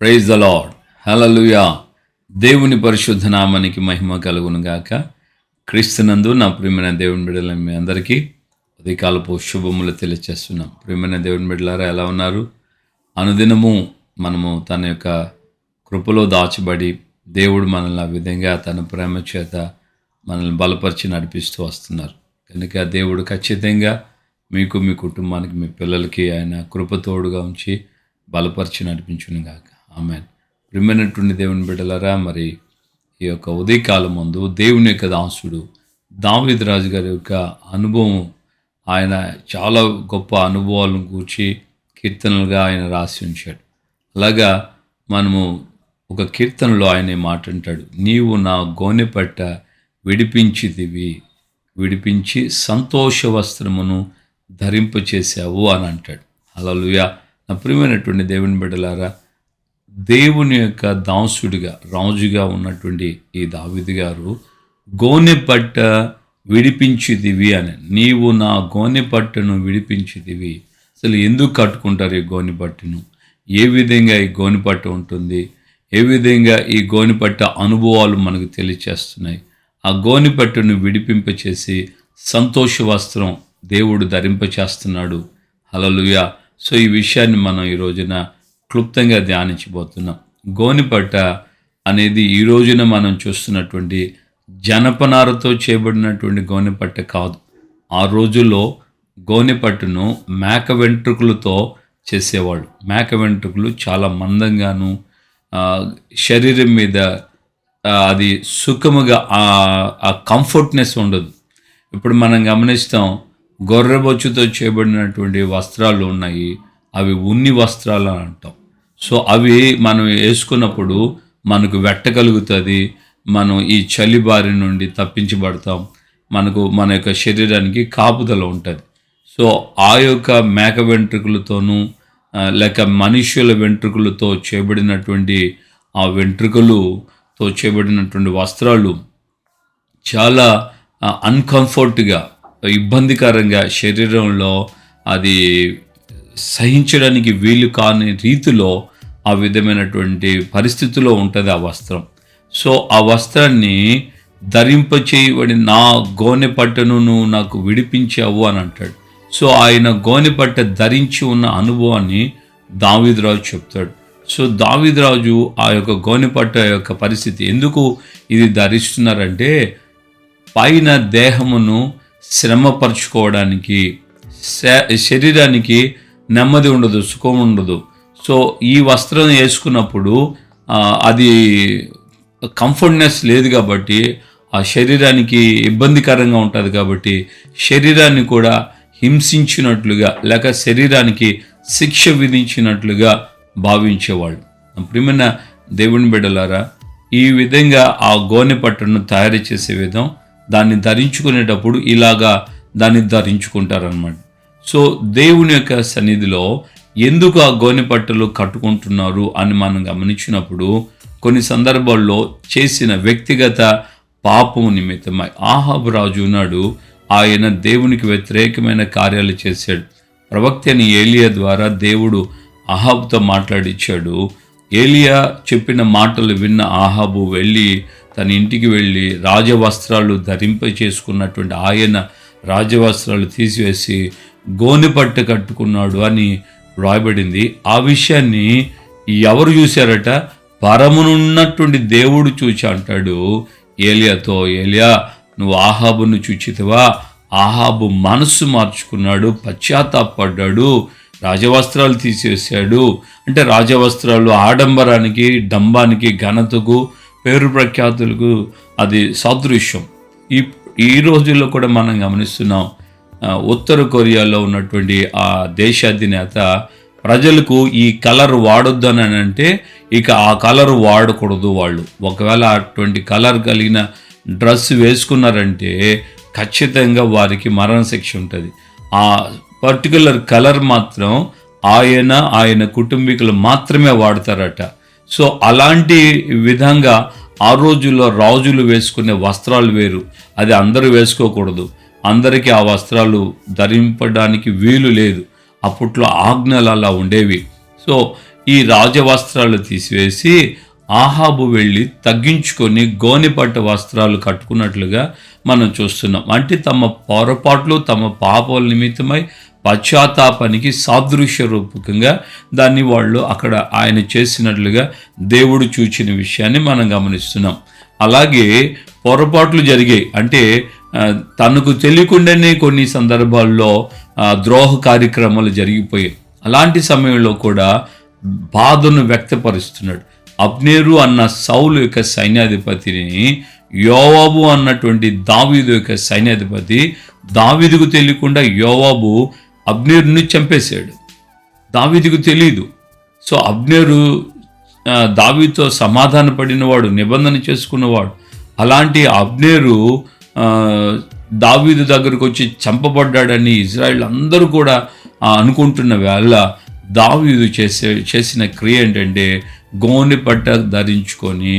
Praise the lord. హల్లెలూయా. దేవుని పరిశుద్ధ నామానికి మహిమ కలుగును గాక. క్రీస్తునందు నా ప్రియమైన దేవుని బిడ్డల మీ అందరికీ ఉదయకాలపు శుభములు తెలియచేస్తున్నాం. ప్రియమైన దేవుని బిడ్డలారా, ఎలా ఉన్నారు? అనుదినము మనము తన యొక్క కృపలో దాచబడి దేవుడు మనల్ని ఆ విధంగా తన ప్రేమ చేత మనల్ని బలపరిచి నడిపిస్తూ వస్తున్నారు. కనుక దేవుడు ఖచ్చితంగా మీకు, మీ కుటుంబానికి, మీ పిల్లలకి ఆయన కృపతోడుగా ఉంచి బలపరిచి నడిపించును గాక. ఆమేన్. ప్రియమైనటువంటి దేవుని బిడ్డలారా, మరి ఈ యొక్క ఉదయకాలం ముందు దేవుని యొక్క దాసుడు దావీదు రాజు గారి యొక్క అనుభవం, ఆయన చాలా గొప్ప అనుభవాలను కూర్చి కీర్తనలుగా ఆయన రాసి ఉంచాడు. అలాగా మనము ఒక కీర్తనలో ఆయన మాట అంటాడు, నీవు నా గోనెపట్ట విడిపించి సంతోష వస్త్రమును ధరింపచేశావు అని అంటాడు. హల్లెలూయా. నా ప్రియమైనటువంటి దేవుని బిడ్డలారా, దేవుని యొక్క దాసుడిగా రాజుగా ఉన్నటువంటి ఈ దావీదు గారు గోనెపట్ట విడిపించిదివి అని, నీవు నా గోనెపట్టను విడిపించిదివి. అసలు ఎందుకు కట్టుకుంటారు ఈ గోనెపట్టును? ఏ విధంగా ఈ గోనెపట్ట ఉంటుంది? ఏ విధంగా ఈ గోనెపట్ట అనుభవాలు మనకు తెలియచేస్తున్నాయి? ఆ గోనెపట్టును విడిపింపచేసి సంతోష వస్త్రం దేవుడు ధరింపచేస్తున్నాడు. హల్లెలూయా. సో ఈ విషయాన్ని మనం ఈ రోజున క్లుప్తంగా ధ్యానించబోతున్నాం. గోనెపట్ట అనేది ఈ రోజున మనం చూస్తున్నటువంటి జనపనారతో చేయబడినటువంటి గోనెపట్ట కాదు. ఆ రోజుల్లో గోనెపట్టును మేక వెంట్రుకలతో చేసేవాళ్ళు. మేక వెంట్రుకలు చాలా మందంగాను, శరీరం మీద అది సుఖముగా ఆ కంఫర్ట్నెస్ ఉండదు. ఇప్పుడు మనం గమనిస్తాం, గొర్రెబొచ్చుతో చేయబడినటువంటి వస్త్రాలు ఉన్నాయి, అవి ఉన్ని వస్త్రాలు అని అంటాం. సో అవి మనం వేసుకున్నప్పుడు మనకు వెట్టగలుగుతుంది, మనం ఈ చలి బారి నుండి తప్పించబడతాం, మన యొక్క శరీరానికి కాపుదల ఉంటుంది. సో ఆ యొక్క మేక వెంట్రుకలతోనూ లేక మనుష్యుల వెంట్రుకలతో చేయబడినటువంటి ఆ వెంట్రుకలతో చేయబడినటువంటి వస్త్రాలు చాలా అన్కంఫర్ట్గా, ఇబ్బందికరంగా, శరీరంలో అది సహించడానికి వీలు కాని రీతిలో ఆ విధమైనటువంటి పరిస్థితిలో ఉంటుంది ఆ వస్త్రం. సో ఆ వస్త్రాన్ని ధరింపచేయబడి నా గోనెపట్టను నువ్వు నాకు విడిపించావు అని అంటాడు. సో ఆయన గోనెపట్ట ధరించి ఉన్న అనుభవాన్ని దావీదు రాజు చెప్తాడు. సో దావీదు రాజు ఆ యొక్క గోనెపట్ట యొక్క పరిస్థితి ఎందుకు ఇది ధరిస్తున్నారంటే, పైన దేహమును శ్రమపరచుకోవడానికి, శరీరానికి నెమ్మది ఉండదు, సుఖం ఉండదు. సో ఈ వస్త్రం వేసుకున్నప్పుడు అది కంఫర్ట్నెస్ లేదు కాబట్టి, ఆ శరీరానికి ఇబ్బందికరంగా ఉంటుంది కాబట్టి, శరీరాన్ని కూడా హింసించినట్లుగా లేక శరీరానికి శిక్ష విధించినట్లుగా భావించేవాళ్ళు. ప్రియమైన దేవుని బిడ్డలారా, ఈ విధంగా ఆ గోనెపట్టను తయారు చేసే విధం, దాన్ని ధరించుకునేటప్పుడు ఇలాగా దాన్ని ధరించుకుంటారనమాట. సో దేవుని యొక్క సన్నిధిలో ఎందుకు ఆ గోనెపట్టలు కట్టుకుంటున్నారు అని మనం గమనించినప్పుడు, కొన్ని సందర్భాల్లో చేసిన వ్యక్తిగత పాపము నిమిత్తమై ఆహాబు రాజు ఉన్నాడు, ఆయన దేవునికి వ్యతిరేకమైన కార్యాలు చేశాడు. ప్రవక్త అని ఏలియా ద్వారా దేవుడు ఆహాబుతో మాట్లాడిచ్చాడు. ఏలియా చెప్పిన మాటలు విన్న ఆహాబు వెళ్ళి తన ఇంటికి వెళ్ళి రాజవస్త్రాలు ధరింప చేసుకున్నటువంటి ఆయన రాజవస్త్రాలు తీసివేసి గోనెపట్ట కట్టుకున్నాడు అని వ్రాయబడింది. ఆ విషయాన్ని ఎవరు చూశారట? పరమునున్నటువంటి దేవుడు చూచి అంటాడు ఏలియాతో, ఏలియా నువ్వు ఆహాబును చూచితివా? ఆహాబు మనస్సు మార్చుకున్నాడు, పశ్చాత్తాపడ్డాడు, రాజవస్త్రాలు తీసేసాడు. అంటే రాజవస్త్రాలు ఆడంబరానికి, డంబానికి, ఘనతకు, పేరు ప్రఖ్యాతులకు అది సాదృశ్యం. ఈ రోజుల్లో కూడా మనం గమనిస్తున్నాం, ఉత్తర కొరియాలో ఉన్నటువంటి ఆ దేశాధినేత ప్రజలకు ఈ కలర్ వాడొద్దు అని అంటే ఇక ఆ కలర్ వాడకూడదు. వాళ్ళు ఒకవేళ అటువంటి కలర్ కలిగిన డ్రెస్ వేసుకున్నారంటే ఖచ్చితంగా వారికి మరణశిక్ష ఉంటుంది. ఆ పర్టికులర్ కలర్ మాత్రం ఆయన కుటుంబీకులు మాత్రమే వాడతారట. సో అలాంటి విధంగా ఆ రోజుల్లో రాజులు వేసుకునే వస్త్రాలు వేరు, అది అందరూ వేసుకోకూడదు. అందరికీ ఆ వస్త్రాలు ధరింపడానికి వీలు లేదు. అప్పట్లో ఆజ్ఞలు అలా ఉండేవి. సో ఈ రాజవస్త్రాలు తీసివేసి ఆహాబు వెళ్ళి తగ్గించుకొని గోనెపట్టు వస్త్రాలు కట్టుకున్నట్లుగా మనం చూస్తున్నాం. అంటే తమ పొరపాట్లు, తమ పాపాల నిమిత్తమై పశ్చాత్తాపానికి సాదృశ్య రూపకంగా దాన్ని వాళ్ళు అక్కడ ఆయన చేసినట్లుగా దేవుడు చూచిన విషయాన్ని మనం గమనిస్తున్నాం. అలాగే పొరపాట్లు జరిగాయి. అంటే తనకు తెలియకుండానే కొన్ని సందర్భాల్లో ద్రోహ కార్యక్రమాలు జరిగిపోయాయి. అలాంటి సమయంలో కూడా బాధను వ్యక్తపరుస్తున్నాడు. అబ్నేరు అన్న సౌలు యొక్క సైన్యాధిపతిని యోవాబు అన్నటువంటి దావీదు యొక్క సైన్యాధిపతి, దావీదుకు తెలియకుండా యోవాబు అబ్నేరుని చంపేశాడు. దావీదుకు తెలీదు. సో అబ్నేరు దావీదుతో సమాధాన పడినవాడు, నిబంధన చేసుకున్నవాడు. అలాంటి అబ్నేరు దావీదు దగ్గరకు వచ్చి చంపబడ్డాడని ఇజ్రాయిల్ అందరూ కూడా అనుకుంటున్న వేళ దావీదు చేసిన క్రియ ఏంటంటే గోనెపట్ట ధరించుకొని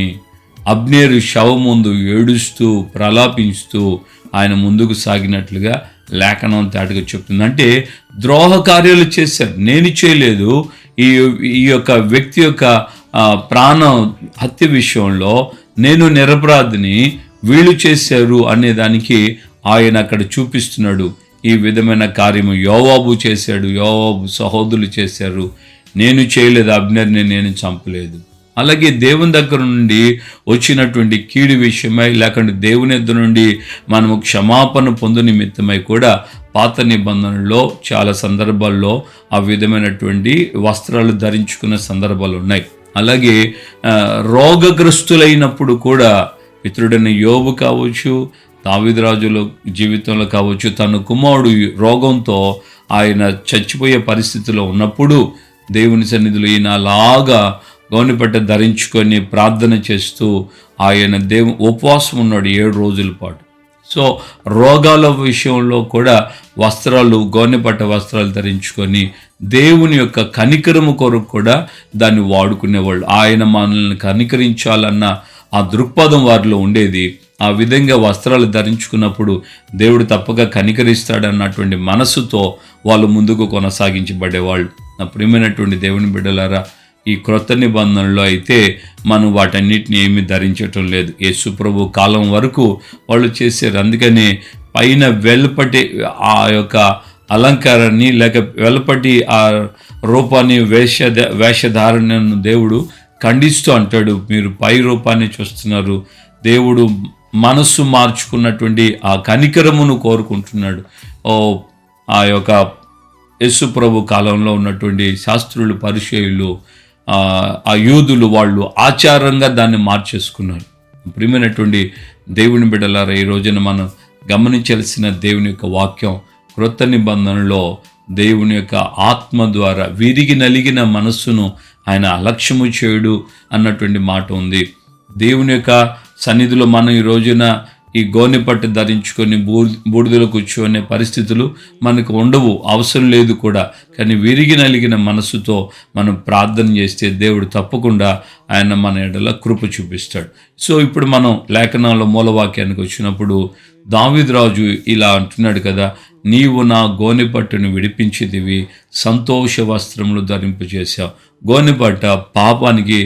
అబ్నేరు శవం ముందు ఏడుస్తూ ప్రలాపించుతూ ఆయన ముందుకు సాగినట్లుగా లేఖనం తేటగా చెప్తుంది. అంటే ద్రోహ కార్యాలు చేశారు, నేను చేయలేదు. ఈ యొక్క వ్యక్తి యొక్క ప్రాణ హత్య విషయంలో నేను నిరపరాధిని, వీళ్ళు చేశారు అనే దానికి ఆయన అక్కడ చూపిస్తున్నాడు. ఈ విధమైన కార్యము యోవాబు చేశాడు, యోవాబు సహోదరులు చేశారు, నేను చేయలేదు, అబ్నేర్ని నేను చంపలేదు. అలాగే దేవుని దగ్గర నుండి వచ్చినటువంటి కీడు విషయమై, లేకుంటే దేవుని దగ్గర నుండి మనము క్షమాపణ పొందు నిమిత్తమై కూడా పాత నిబంధనలో చాలా సందర్భాల్లో ఆ విధమైనటువంటి వస్త్రాలు ధరించుకున్న సందర్భాలు ఉన్నాయి. అలాగే రోగగ్రస్తులైనప్పుడు కూడా పితరుడైన యోబు కావచ్చు, దావీదు రాజుల జీవితంలో కావచ్చు, తన కుమారుడు రోగంతో ఆయన చచ్చిపోయే పరిస్థితిలో ఉన్నప్పుడు దేవుని సన్నిధిలో ఈయన అలాగా గోనెపట్ట ధరించుకొని ప్రార్థన చేస్తూ ఆయన ఉపవాసం ఉన్నాడు 7 రోజుల పాటు. సో రోగాల విషయంలో కూడా వస్త్రాలు, గోనెపట్ట వస్త్రాలు ధరించుకొని దేవుని యొక్క కనికరము కొరకు కూడా దాన్ని వాడుకునేవాళ్ళు. ఆయన మనల్ని కనికరించాలన్న ఆ దృక్పథం వారిలో ఉండేది. ఆ విధంగా వస్త్రాలు ధరించుకున్నప్పుడు దేవుడు తప్పక కనికరిస్తాడన్నటువంటి మనసుతో వాళ్ళు ముందుకు కొనసాగించబడేవాళ్ళు. నా ప్రియమైనటువంటి దేవుని బిడ్డలారా, ఈ క్రొత్త నిబంధనలో అయితే మనం వాటన్నిటిని ఏమీ ధరించటం లేదు. యేసు ప్రభు కాలం వరకు వాళ్ళు చేశారు. అందుకనే పైన వెలుపటి ఆ యొక్క అలంకారాన్ని లేక వెలుపటి ఆ రూపాన్ని వేషధారణను దేవుడు ఖండిస్తూ అంటాడు, మీరు పై రూపాన్ని చూస్తున్నారు. దేవుడు మనస్సు మార్చుకున్నటువంటి ఆ కనికరమును కోరుకుంటున్నాడు. ఆ యొక్క యేసు ప్రభు కాలంలో ఉన్నటువంటి శాస్త్రులు, పరిసయ్యులు, ఆ యూదులు వాళ్ళు ఆచారంగా దాన్ని మార్చేసుకున్నారు. ప్రియమైనటువంటి దేవుని బిడ్డలారా, ఈ రోజున మనం గమనించాల్సిన దేవుని యొక్క వాక్యం, క్రొత్త నిబంధనలో దేవుని యొక్క ఆత్మ ద్వారా విరిగి నలిగిన మనస్సును ఆయన అలక్ష్యము చేయుడు అన్నటువంటి మాట ఉంది. దేవుని యొక్క సన్నిధిలో మనం ఈ రోజున ఈ గోనెపట్టు ధరించుకొని బూడిదలో కూర్చోనే పరిస్థితులు మనకు ఉండవు, అవసరం లేదు కూడా. కానీ విరిగి నలిగిన మనసుతో మనం ప్రార్థన చేస్తే దేవుడు తప్పకుండా ఆయన మన ఎడల కృప చూపిస్తాడు. సో ఇప్పుడు మనం లేఖనాల్లో మూలవాక్యానికి వచ్చినప్పుడు దావీదు రాజు ఇలా అంటున్నాడు కదా, నీవు నా గోనెపట్టును విడిపించితివి, సంతోష వస్త్రములు ధరింపజేశావు. గోనెపట్ట పాపానికి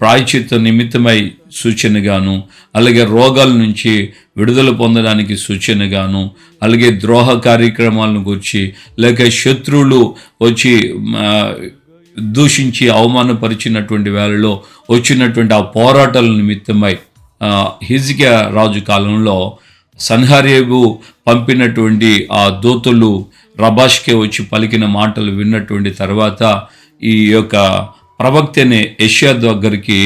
ప్రాయశ్చిత్త నిమిత్తమై సూచనగాను, అలాగే రోగాల నుంచి విడుదల పొందడానికి సూచనగాను, అలాగే ద్రోహ కార్యక్రమాలను గురించి, లేక శత్రువులు వచ్చి దూషించి అవమానపరిచినటువంటి వేళలో వచ్చినటువంటి ఆ పోరాటాల నిమిత్తమై హిజ్కియా రాజు కాలంలో సన్హరేబు పంపినటువంటి ఆ దూతలు రబాష్కే వచ్చి పలికిన మాటలు విన్నటువంటి తర్వాత ఈ యొక్క ప్రవక్త అనే యెషయా దగ్గరికి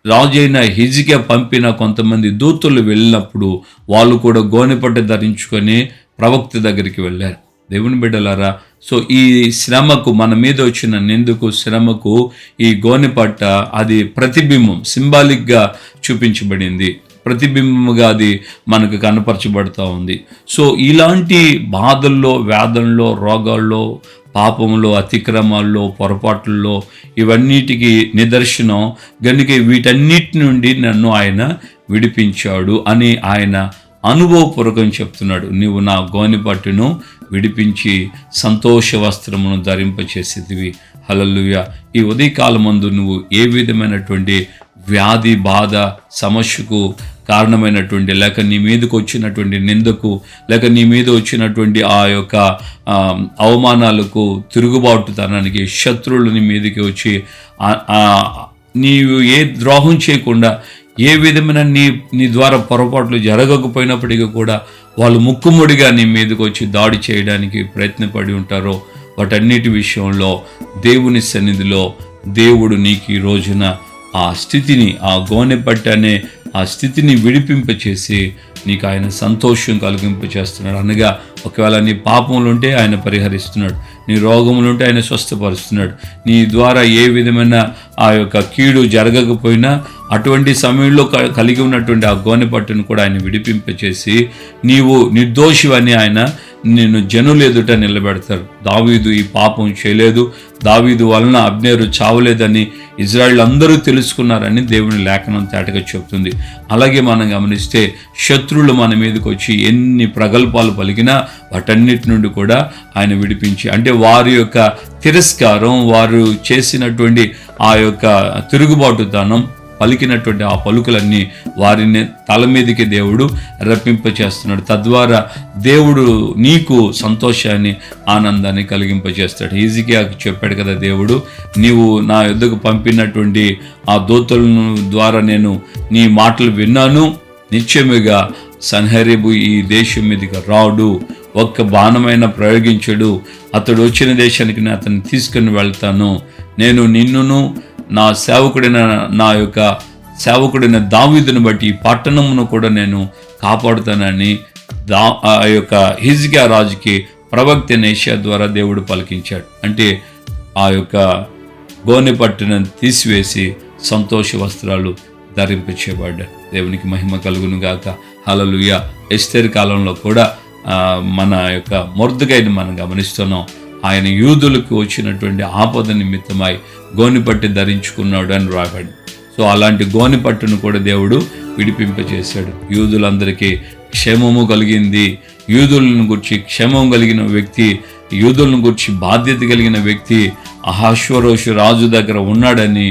రాజైన హిజ్కియా పంపిన కొంతమంది దూతలు వెళ్ళినప్పుడు వాళ్ళు కూడా గోనెపట్ట ధరించుకొని ప్రవక్త దగ్గరికి వెళ్ళారు. దేవుని బిడ్డలారా, సో ఈ శ్రమకు, మన మీద వచ్చిన నిందుకు, శ్రమకు ఈ గోనెపట్ట అది ప్రతిబింబం, సింబాలిక్గా చూపించబడింది, ప్రతిబింబముగా అది మనకు కనపరచబడుతూ ఉంది. సో ఇలాంటి బాధల్లో, వేదనలో, రోగాల్లో, పాపంలో, అతిక్రమాల్లో, పొరపాట్లలో ఇవన్నిటికీ నిదర్శనం గనుక వీటన్నిటి నుండి నన్ను ఆయన విడిపించాడు అని ఆయన అనుభవపూర్వకం చెప్తున్నాడు. నీవు నా గోనెపట్టును విడిపించి సంతోష వస్త్రమును ధరింపచేసేదివి. హల్లెలూయా. ఈ ఉదయకాలమందు నువ్వు ఏ విధమైనటువంటి వ్యాధి, బాధ, సమస్యకు కారణమైనటువంటి, లేక నీ మీదకు వచ్చినటువంటి నిందకు, లేక నీ మీద వచ్చినటువంటి ఆ యొక్క అవమానాలకు, తిరుగుబాటుతనానికి, శత్రువులు నీ మీదకి వచ్చి నీవు ఏ ద్రోహం చేయకుండా, ఏ విధమైన నీ ద్వారా పొరపాట్లు జరగకపోయినప్పటికీ కూడా వాళ్ళు ముక్కుముడిగా నీ మీదకి వచ్చి దాడి చేయడానికి ప్రయత్నపడి ఉంటారో, వాటన్నిటి విషయంలో దేవుని సన్నిధిలో దేవుడు నీకు ఈ రోజున ఆ స్థితిని, ఆ గోనెపట్టు అనే ఆ స్థితిని విడిపింపచేసి నీకు ఆయన సంతోషం కలిగింపచేస్తున్నాడు. అనగా ఒకవేళ నీ పాపములుంటే ఆయన పరిహరిస్తున్నాడు, నీ రోగములుంటే ఆయన స్వస్థపరుస్తున్నాడు. నీ ద్వారా ఏ విధమైన ఆ యొక్క కీడు జరగకపోయినా అటువంటి సమయంలో కలిగి ఉన్నటువంటి ఆ గోనెపట్టును కూడా ఆయన విడిపింపచేసి నీవు నిర్దోషివని ఆయన నిన్ను జనులు ఎదుట నిలబెడతారు. దావీదు ఈ పాపం చేయలేదు, దావీదు వలన అబ్నేరు చావలేదని ఇజ్రాయిల్ అందరూ తెలుసుకున్నారని దేవుని లేఖనం తేటగా చెప్తుంది. అలాగే మనం గమనిస్తే శత్రువులు మన మీదకి వచ్చి ఎన్ని ప్రగల్భాలు పలికినా వాటన్నిటి నుండి కూడా ఆయన విడిపించి, అంటే వారి యొక్క తిరస్కారం, వారు చేసినటువంటి ఆ యొక్క తిరుగుబాటుతనం, పలికినటువంటి ఆ పలుకులన్నీ వారిని తల మీదకి దేవుడు రప్పింపచేస్తున్నాడు. తద్వారా దేవుడు నీకు సంతోషాన్ని, ఆనందాన్ని కలిగింపచేస్తాడు. హిజ్కియాకు చెప్పాడు కదా దేవుడు, నీవు నా యొద్దకు పంపినటువంటి ఆ దూతలను ద్వారా నేను నీ మాటలు విన్నాను, నిశ్చయముగా సన్హెరీబు ఈ దేశం మీదకి రాడు, ఒక్క బాణమైన ప్రయోగించడు, అతడు వచ్చిన దేశానికి నేను అతన్ని తీసుకుని వెళ్తాను, నేను నిన్నును నా సేవకుడైన దావీదును బట్టి ఈ పట్టణమును కూడా నేను కాపాడుతానని ఆ యొక్క హిజ్కియా రాజుకి ప్రవక్త యెషయా ద్వారా దేవుడు పలికించాడు. అంటే ఆ యొక్క గోనెపట్టును తీసివేసి సంతోష వస్త్రాలు ధరింపచేయబడ్డాడు. దేవునికి మహిమ కలుగును గాక. హల్లెలూయా. ఎస్తేరు కాలంలో కూడా మన యొక్క మొర్దెకైని మనం గమనిస్తున్నాం. ఆయన యూదులకు వచ్చినటువంటి ఆపద నిమిత్తమై గోనెపట్టు ధరించుకున్నాడు అని రాబడి. సో అలాంటి గోనెపట్టును కూడా దేవుడు విడిపింపచేశాడు. యూదులందరికీ క్షేమము కలిగింది. యూదులను గురించి క్షేమం కలిగిన వ్యక్తి, యూదులను గురించి బాధ్యత కలిగిన వ్యక్తి అహష్వేరోషు రాజు దగ్గర ఉన్నాడని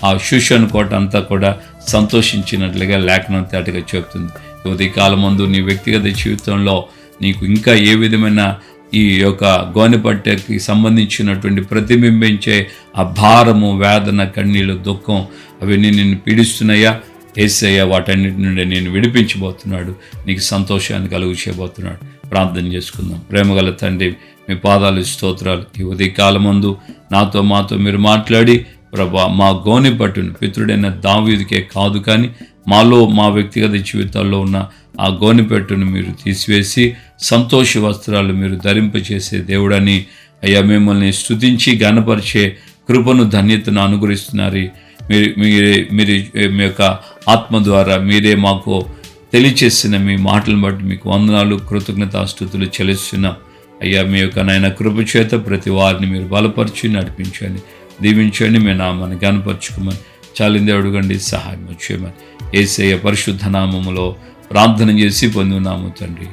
ఆ షూషను కోట అంతా కూడా సంతోషించినట్లుగా లేఖనం తేటగా చెబుతుంది. ఈ కాలమందు నీ వ్యక్తిగత జీవితంలో నీకు ఇంకా ఏ విధమైన ఈ యొక్క గోనెపట్టుకి సంబంధించినటువంటి ప్రతిబింబించే ఆ భారము, వేదన, కన్నీళ్ళు, దుఃఖం అవన్నీ నిన్ను పీడిస్తున్నాయా? యేసయ్య వాటన్నిటి నుండి నేను విడిపించబోతున్నాడు, నీకు సంతోషాన్ని కలుగు చేయబోతున్నాడు. ప్రార్థన చేసుకుందాం. ప్రేమగల తండ్రి, మీ పాదాలు స్తోత్రాలు. ఈ ఉదయకాలమందు మాతో మీరు మాట్లాడి ప్రభా, మా గోనెపట్టును పితృడైన దావీదుకే కాదు కానీ మాలో, మా వ్యక్తిగత జీవితాల్లో ఉన్న ఆ గోనెపట్టును మీరు తీసివేసి సంతోష వస్త్రాలు మీరు ధరింపచేసే దేవుడని అయ్యా మిమ్మల్ని స్తుతించి ఘనపరిచే కృపను, ధన్యతను అనుగ్రహిస్తున్నారు. మీరు మీ యొక్క ఆత్మ ద్వారా మీరే మాకు తెలియచేసిన మీ మాటలను బట్టి మీకు వందనాలు, కృతజ్ఞతాస్తుతులు చెల్లిస్తున్నాం. అయ్యా మీ యొక్క నాయన కృప చేత ప్రతి వారిని మీరు బలపరిచి నడిపించండి, దీవించండి, మీ నామాన్ని ఘనపరచుకోమని చాలింది అడుగండి, సహాయం చేయమని యేసయ్య పరిశుద్ధ నామములో ప్రార్థన చేసి పొందున్నాము తండ్రి.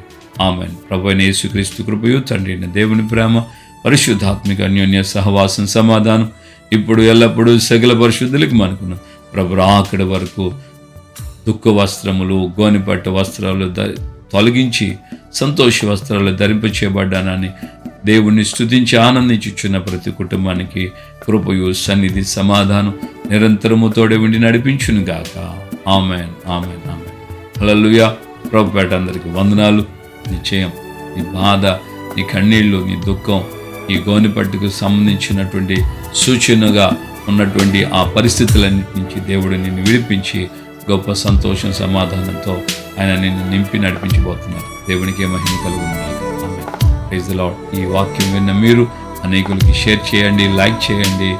ఆమెన్. ప్రభువైన యేసుక్రీస్తు కృపయు, తండ్రి అయిన దేవుని ప్రేమ, పరిశుద్ధాత్మిక అన్యోన్య సహవాసం, సమాధానం ఇప్పుడు ఎల్లప్పుడూ సకల పరిశుద్ధులకి మనకున్నాం. ప్రభు రాకడ వరకు దుఃఖ వస్త్రములు, గోనెపట్టు వస్త్రాలు తొలగించి సంతోష వస్త్రాలు ధరింపచేయబడ్డానని దేవుణ్ణి స్తుతించి ఆనందించుచున్న ప్రతి కుటుంబానికి కృపయు, సన్నిధి, సమాధానం నిరంతరము తోడే ఉండి నడిపించును గాక. ఆమెన్, ఆమెన్, ఆమెన్. హల్లెలూయా. ప్రభుపేట అందరికీ వందనాలు. నిశ్చయం నీ బాధ, నీ కన్నీళ్ళు, నీ దుఃఖం, ఈ గోనెపట్టుకు సంబంధించినటువంటి సూచనగా ఉన్నటువంటి ఆ పరిస్థితులన్నిటి నుంచి దేవుడు నిన్ను విడిపించి గొప్ప సంతోషం, సమాధానంతో ఆయన నిన్ను నింపి నడిపించబోతున్నారు. దేవునికే మహిమ కలుగును గాక. ఆమేన్. Praise the Lord. ఈ వాక్యం విన్న మీరు అనేకులకి షేర్ చేయండి, లైక్ చేయండి,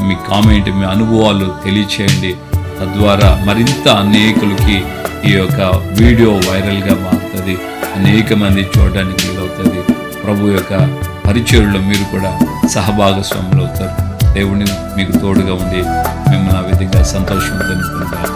మీ కామెంట్, మీ అనుభవాలు తెలియచేయండి. తద్వారా మరింత అనేకులకి ఈ యొక్క వీడియో వైరల్గా మారుతుంది, అనేక మంది చూడడానికి వీలవుతుంది. ప్రభు యొక్క పరిచయంలో మీరు కూడా సహభాగస్వాములు అవుతారు. దేవుని మీకు తోడుగా ఉండి మిమ్మల్ని ఆ విధంగా సంతోషంతో నింపును గాక.